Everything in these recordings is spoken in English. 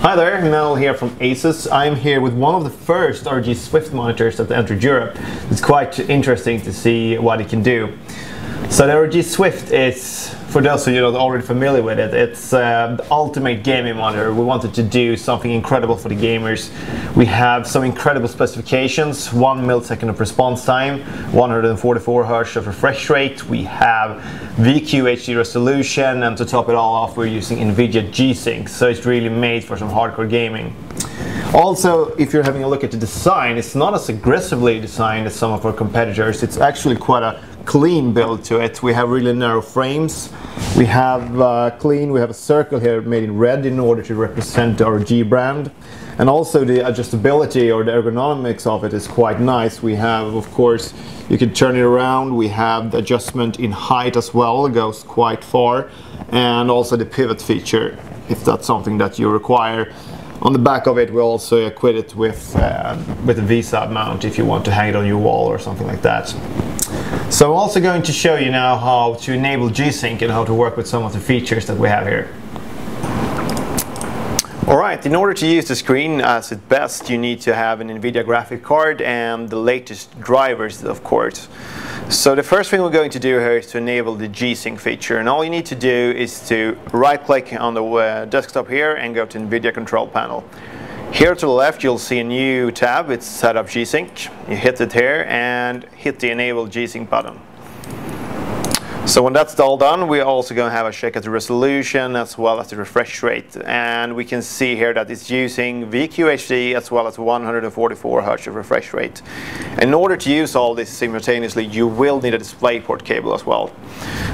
Hi there, Mel here from ASUS. I'm here with one of the first ROG Swift monitors that entered Europe. It's quite interesting to see what it can do. So the ROG Swift is, for those of you that are already familiar with it, it's the ultimate gaming monitor. We wanted to do something incredible for the gamers. We have some incredible specifications: 1 millisecond of response time, 144 Hz of refresh rate, we have VQ HD resolution, and to top it all off we're using NVIDIA G-Sync, so it's really made for some hardcore gaming. Also, if you're having a look at the design, it's not as aggressively designed as some of our competitors. It's actually quite a clean build to it. We have really narrow frames. We have we have a circle here made in red in order to represent our G brand. And also the adjustability or the ergonomics of it is quite nice. We have, of course, you can turn it around. We have the adjustment in height as well, it goes quite far. And also the pivot feature, if that's something that you require. On the back of it, we also equip it with a V-sub mount if you want to hang it on your wall or something like that. So I'm also going to show you now how to enable G-Sync and how to work with some of the features that we have here. Alright, in order to use the screen as its best, you need to have an NVIDIA graphic card and the latest drivers, of course. So the first thing we're going to do here is to enable the G-Sync feature, and all you need to do is to right click on the desktop here and go to NVIDIA control panel. Here to the left you'll see a new tab, it's set up G-Sync. You hit it here and hit the enable G-Sync button. So when that's all done, we're also going to have a check at the resolution as well as the refresh rate, and we can see here that it's using VQ HD as well as 144 Hz of refresh rate. In order to use all this simultaneously, you will need a DisplayPort cable as well.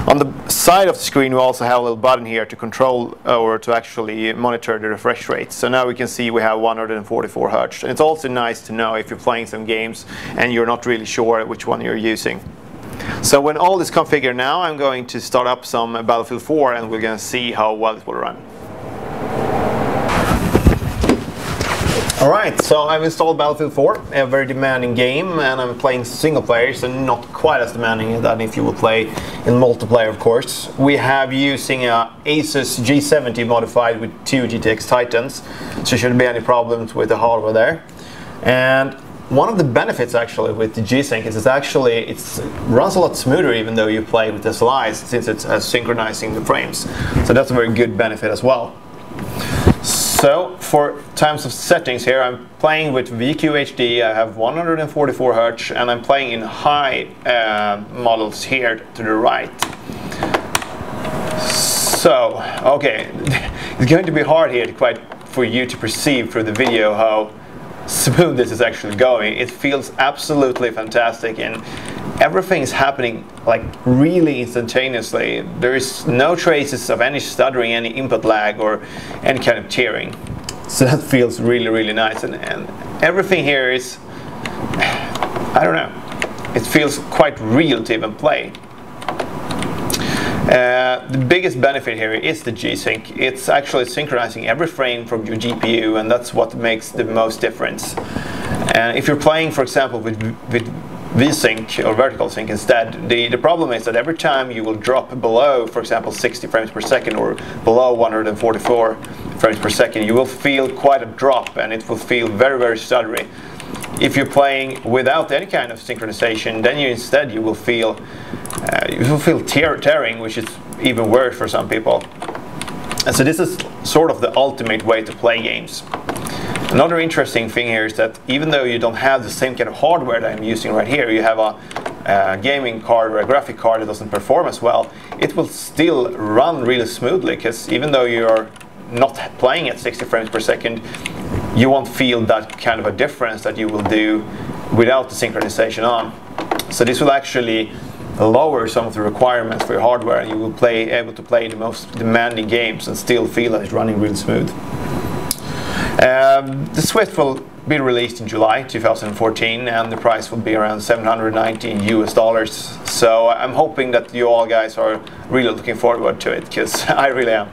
On the side of the screen we also have a little button here to control or to actually monitor the refresh rate. So now we can see we have 144 Hz, and it's also nice to know if you're playing some games and you're not really sure which one you're using. So when all is configured now, I'm going to start up some Battlefield 4 and we're going to see how well it will run. Alright, so I've installed Battlefield 4, a very demanding game, and I'm playing single player, so not quite as demanding than if you would play in multiplayer, of course. We have using a ASUS G70 modified with 2 GTX Titans, so there shouldn't be any problems with the hardware there. And one of the benefits actually with the G-Sync is it runs a lot smoother even though you play with SLIs, since it's synchronizing the frames. So that's a very good benefit as well. So for times of settings here, I'm playing with VQ HD, I have 144 Hz, and I'm playing in high models here to the right. So, okay, it's going to be hard here for you to perceive through the video how smooth this is actually going. It feels absolutely fantastic and everything's happening like really instantaneously. There is no traces of any stuttering, any input lag or any kind of tearing. So that feels really nice, and everything here is, I don't know, it feels quite real to even play. The biggest benefit here is the G-Sync. It's actually synchronizing every frame from your GPU, and that's what makes the most difference. And if you're playing, for example, with V-Sync or vertical sync instead, the problem is that every time you will drop below, for example, 60 frames per second or below 144 frames per second, you will feel quite a drop and it will feel very stuttery. If you're playing without any kind of synchronization, then you will feel tearing, which is even worse for some people. And so this is sort of the ultimate way to play games. Another interesting thing here is that even though you don't have the same kind of hardware that I'm using right here, you have a gaming card or a graphic card that doesn't perform as well, it will still run really smoothly, because even though you're not playing at 60 frames per second, you won't feel that kind of a difference that you will do without the synchronization on. So this will actually lower some of the requirements for your hardware, and you will be able to play the most demanding games and still feel that it's running really smooth. The Swift will be released in July 2014, and the price will be around $719 US. So I'm hoping that you all guys are really looking forward to it, because I really am.